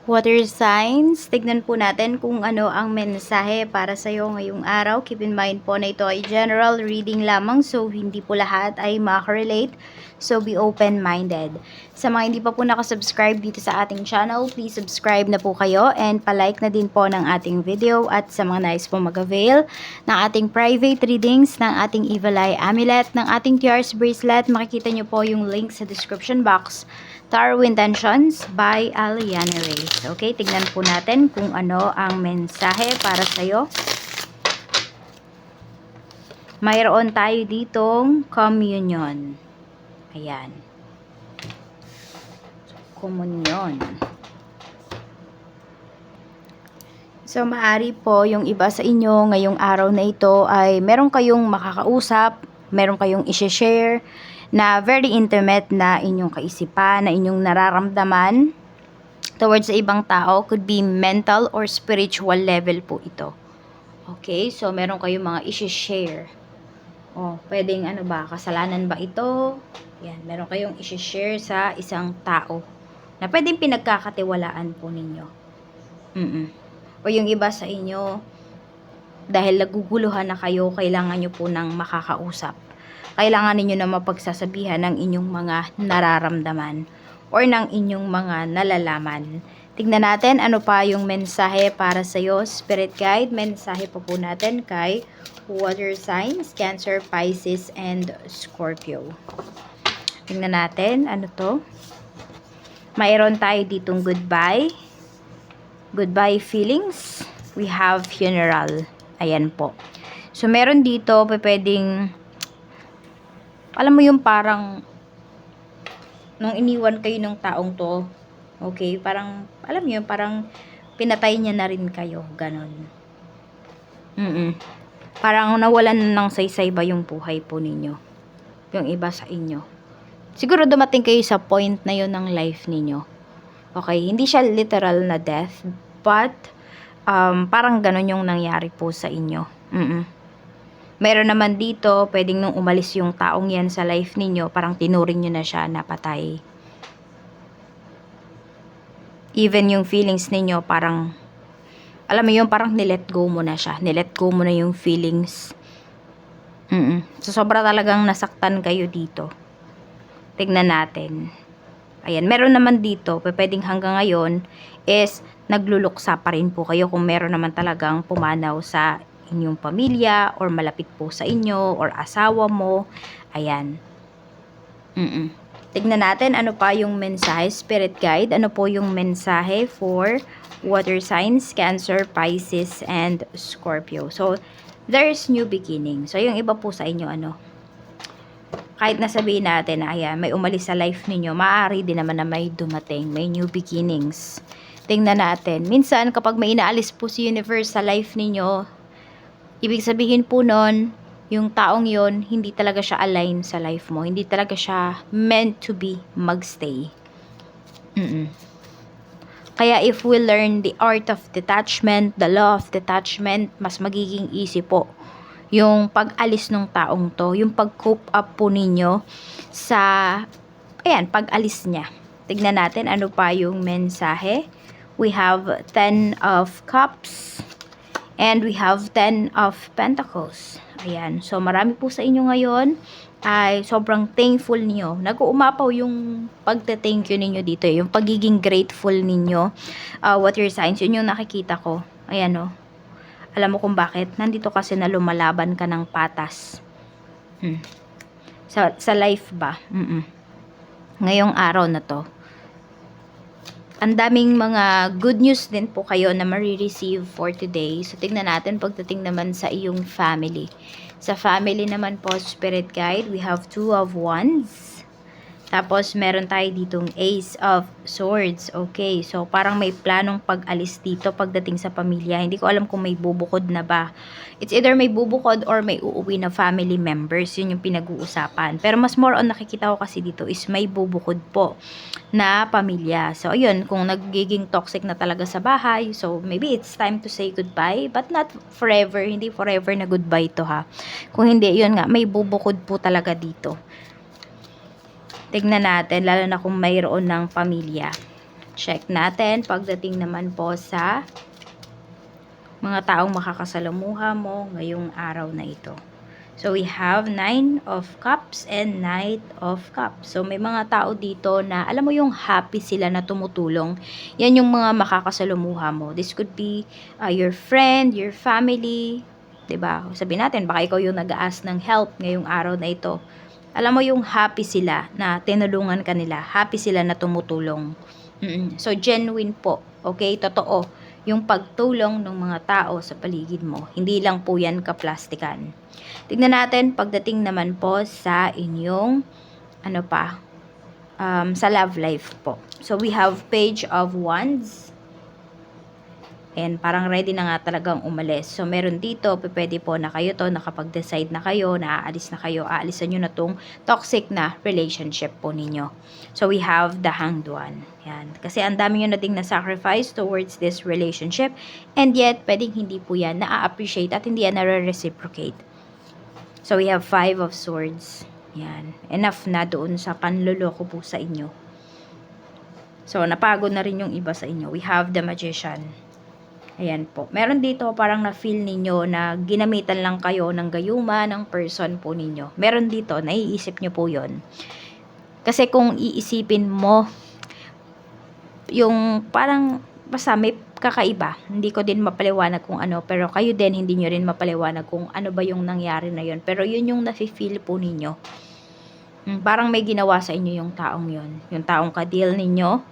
Water signs, tignan po natin kung ano ang mensahe para sa iyo ngayong araw. Keep in mind po na ito ay general reading lamang, so hindi po lahat ay makarelate. So be open-minded. Sa mga hindi pa po nakasubscribe dito sa ating channel, please subscribe na po kayo and palike na din po ng ating video. At sa mga nais po mag-avail ng ating private readings, ng ating Evil Eye Amulet, ng ating Tears Bracelet, makikita nyo po yung link sa description box. Tarot Intentions by Aliana Reyes. Okay, tignan po natin kung ano ang mensahe para sa'yo. Mayroon tayo ditong communion. Ayan. Communion. So, maari po yung iba sa inyo ngayong araw na ito ay meron kayong makakausap, meron kayong i-share na very intimate na inyong kaisipan, na inyong nararamdaman towards sa ibang tao. Could be mental or spiritual level po ito. Okay, so meron kayong mga i-share. Oh, pwedeng ano ba, kasalanan ba ito? Yan, meron kayong i-share sa isang tao na pwedeng pinagkakatiwalaan po ninyo. O yung iba sa inyo, dahil naguguluhan na kayo, kailangan nyo po ng makakausap. Kailangan ninyo na mapagsasabihan ng inyong mga nararamdaman or ng inyong mga nalalaman. Tignan natin ano pa yung mensahe para sa iyo, Spirit Guide. Mensahe po natin kay water signs, Cancer, Pisces, and Scorpio. Tignan natin ano to. Mayroon tayo ditong goodbye. Goodbye feelings. We have funeral. Ayan po. So meron dito pwedeng, alam mo yung parang nung iniwan kayo ng taong to, okay, parang alam mo yun, parang pinatay niya na rin kayo, ganon. Parang nawalan ng saysay ba yung buhay po ninyo, yung iba sa inyo. Siguro dumating kayo sa point na yun ng life ninyo. Okay, hindi siya literal na death, but parang ganon yung nangyari po sa inyo. Meron naman dito, pwedeng nung umalis yung taong yan sa life ninyo, parang tinuring nyo na siya na patay. Even yung feelings ninyo, parang, alam mo yun, parang nilet go mo na siya. Nilet go mo na yung feelings. So, sobra talagang nasaktan kayo dito. Tignan natin. Ayan, meron naman dito, pwedeng hanggang ngayon, is nagluluksa pa rin po kayo kung meron naman talagang pumanaw sa inyong pamilya or malapit po sa inyo or asawa mo. Ayan. Tignan natin ano pa yung mensahe, Spirit Guide. Ano po yung mensahe for water signs, Cancer, Pisces, and Scorpio. So, there's new beginning. So, yung iba po sa inyo, ano, kahit nasabihin natin na ayan, may umalis sa life ninyo, maaari din naman na may dumating, may new beginnings. Tingnan natin. Minsan, kapag may inaalis po si universe sa life ninyo, ibig sabihin po nun, yung taong yon hindi talaga siya align sa life mo. Hindi talaga siya meant to be magstay. Kaya if we learn the art of detachment, the law of detachment, mas magiging easy po yung pag-alis ng taong to, yung pag-cope up po ninyo sa, ayan, pag-alis niya. Tignan natin ano pa yung mensahe. We have 10 of Cups and we have 10 of Pentacles. Ayan, so marami po sa inyo ngayon ay sobrang thankful niyo. Nag-uumapaw yung pagte-thank you ninyo dito, yung pagiging grateful ninyo. What your signs, yun yung nakikita ko. Ayan o. Alam mo kung bakit? Nandito kasi na lumalaban ka ng patas. Sa life ba? Ngayong araw na to. Ang daming mga good news din po kayo na marireceive for today. So, tignan natin pagdating naman sa iyong family. Sa family naman po, Spirit Guide, we have 2 of Wands. Tapos, meron tayo ditong Ace of Swords. Okay, so parang may planong pag-alis dito pagdating sa pamilya. Hindi ko alam kung may bubukod na ba. It's either may bubukod or may uuwi na family members. Yun yung pinag-uusapan. Pero mas more on nakikita ko kasi dito is may bubukod po na pamilya. So, ayun, kung nagiging toxic na talaga sa bahay, so maybe it's time to say goodbye, but not forever. Hindi forever na goodbye to ha. Kung hindi, yun nga, may bubukod po talaga dito. Tignan natin, lalo na kung mayroon ng pamilya. Check natin pagdating naman po sa mga taong makakasalamuha mo ngayong araw na ito. So, we have 9 of Cups and Knight of Cups. So, may mga tao dito na alam mo yung happy sila na tumutulong. Yan yung mga makakasalumuha mo. This could be your friend, your family, 'di ba? Sabihin natin, baka ikaw yung nag-ask ng help ngayong araw na ito. Alam mo yung happy sila na tinulungan ka nila. Happy sila na tumutulong. So, genuine po. Okay? Totoo. Yung pagtulong ng mga tao sa paligid mo. Hindi lang po yan kaplastikan. Tignan natin pagdating naman po sa inyong sa love life po. So, we have Page of Wands. And parang ready na nga talagang umalis. So, meron dito, pwede po na kayo to, nakapag-decide na kayo, naaalis na kayo, aalisan nyo na tong toxic na relationship po ninyo. So, we have the Hanged One. Yan. Kasi ang dami nyo na ding na-sacrifice towards this relationship. And yet, pwedeng hindi po yan na-appreciate at hindi yan na-reciprocate. So, we have 5 of Swords. Yan. Enough na doon sa panloloko po sa inyo. So, napagod na rin yung iba sa inyo. We have the Magician. Ayan po. Meron dito parang na-feel ninyo na ginamitan lang kayo ng gayuma ng person po ninyo. Meron dito, naiisip nyo po yon. Kasi kung iisipin mo, yung parang basta may kakaiba. Hindi ko din mapaliwanag kung ano, pero kayo din hindi nyo rin mapaliwanag kung ano ba yung nangyari na yon. Pero yun yung nafe-feel po ninyo. Parang may ginawa sa inyo yung taong yon. Yung taong ka-deal ninyo.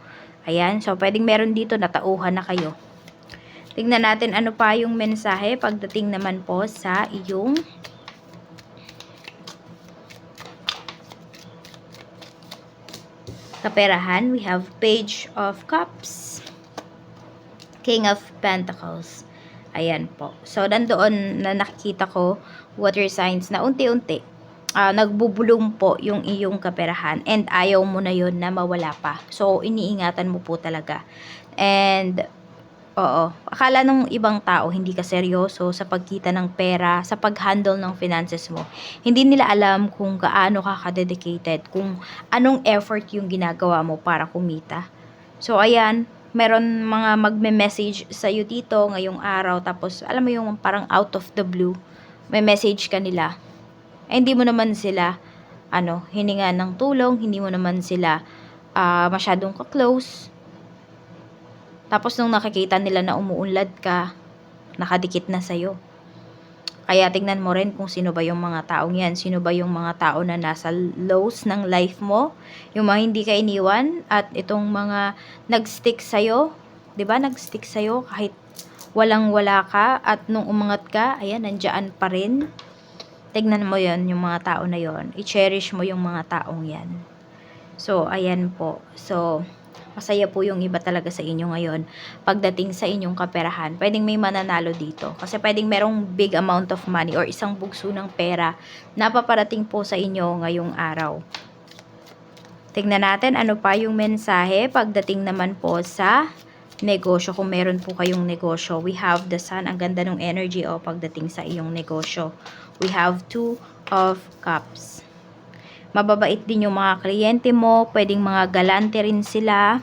Ayan. So, pwedeng meron dito na tauhan na kayo. Tingnan natin ano pa yung mensahe pagdating naman po sa iyong kaperahan. We have Page of Cups, King of Pentacles. Ayan po. So, nandoon na nakikita ko water signs na unti-unti nagbubulong po yung iyong kaperahan and ayaw mo na yon na mawala pa. So, iniingatan mo po talaga. And oo, akala ng ibang tao hindi ka seryoso sa pagkita ng pera, sa pag-handle ng finances mo. Hindi nila alam kung gaano ka ka-dedicated, kung anong effort yung ginagawa mo para kumita. So, ayan, meron mga magme-message sa'yo dito ngayong araw, tapos alam mo yung parang out of the blue, may message ka nila. Eh, hindi mo naman sila, hininga ng tulong, hindi mo naman sila masyadong ka-close. Tapos nung nakikita nila na umuunlad ka, nakadikit na sa'yo. Kaya tignan mo rin kung sino ba yung mga taong yan. Sino ba yung mga tao na nasa lows ng life mo. Yung mga hindi ka iniwan at itong mga nag-stick sa'yo. 'Di ba? Nag-stick sa'yo kahit walang-wala ka at nung umangat ka, ayan, nandiyan pa rin. Tignan mo yon yung mga tao na yon. I-cherish mo yung mga taong yan. So, ayan po. So, masaya po yung iba talaga sa inyo ngayon pagdating sa inyong kaperahan. Pwedeng may mananalo dito. Kasi pwedeng merong big amount of money or isang bugso ng pera na paparating po sa inyo ngayong araw. Tignan natin ano pa yung mensahe pagdating naman po sa negosyo. Kung meron po kayong negosyo, we have the Sun. Ang ganda ng energy pagdating sa iyong negosyo. We have 2 of Cups. Mababait din yung mga kliyente mo. Pwedeng mga galante rin sila.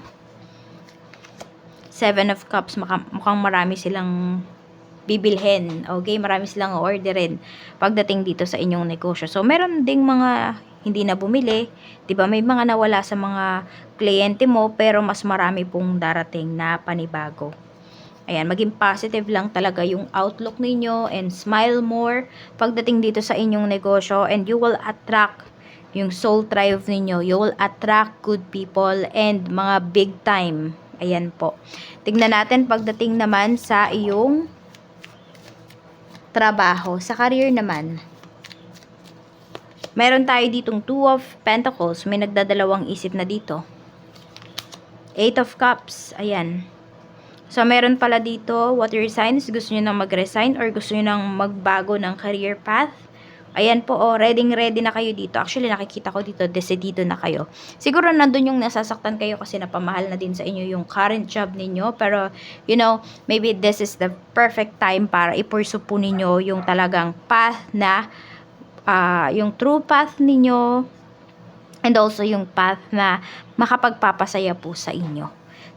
7 of Cups. Mukhang marami silang bibilhin. Okay? Marami silang orderin pagdating dito sa inyong negosyo. So, meron ding mga hindi na bumili. Diba? May mga nawala sa mga kliyente mo, pero mas marami pong darating na panibago. Ayan, maging positive lang talaga yung outlook ninyo and smile more pagdating dito sa inyong negosyo, and you will attract yung soul tribe ninyo. You will attract good people and mga big time. Ayan po. Tignan natin pagdating naman sa iyong trabaho. Sa career naman, meron tayo ditong 2 of Pentacles. May nagdadalawang isip na dito. 8 of Cups. Ayan. So, meron pala dito, water signs. Gusto nyo nang mag-resign or gusto nyo nang magbago ng career path. Ayan po, ready na kayo dito. Actually, nakikita ko dito, decidido na kayo. Siguro nandun yung nasasaktan kayo kasi napamahal na din sa inyo yung current job ninyo. Pero, maybe this is the perfect time para i-pursue po ninyo yung talagang path na, yung true path ninyo, and also yung path na makapagpapasaya po sa inyo.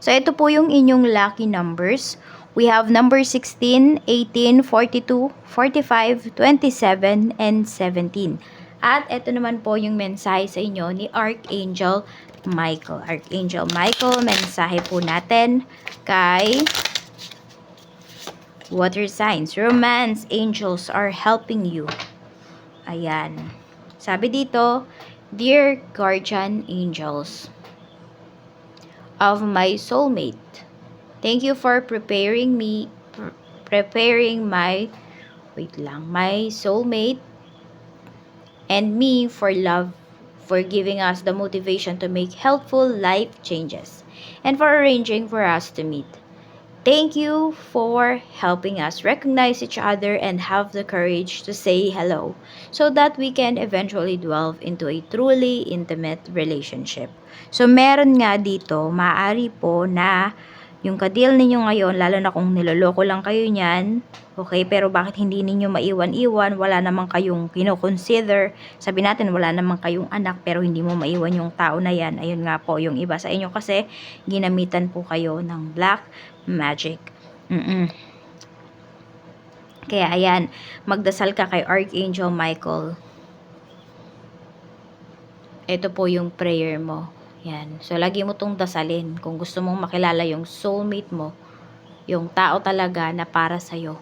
So, ito po yung inyong lucky numbers. We have number 16, 18, 42, 45, 27, and 17. At ito naman po yung mensahe sa inyo ni Archangel Michael. Archangel Michael, mensahe po natin kay water signs. Romance angels are helping you. Ayan. Sabi dito, Dear guardian angels of my soulmate, thank you for preparing my soulmate and me for love, for giving us the motivation to make helpful life changes, and for arranging for us to meet. Thank you for helping us recognize each other and have the courage to say hello so that we can eventually delve into a truly intimate relationship. So, meron nga dito, maaari po na yung ka-deal ninyo ngayon, lalo na kung niloloko lang kayo niyan, okay, pero bakit hindi ninyo maiwan-iwan, wala namang kayong kino-consider, sabi natin wala namang kayong anak, pero hindi mo maiwan yung tao na yan, ayun nga po, yung iba sa inyo kasi, ginamitan po kayo ng black magic. Kaya ayan, magdasal ka kay Archangel Michael. Ito po yung prayer mo. Yan. So, lagi mo tong dasalin. Kung gusto mong makilala yung soulmate mo, yung tao talaga na para sa'yo.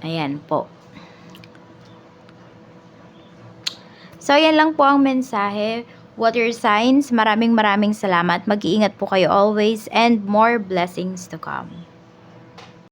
Ayan po. So, yan lang po ang mensahe. Water signs, maraming salamat. Mag-iingat po kayo always and more blessings to come.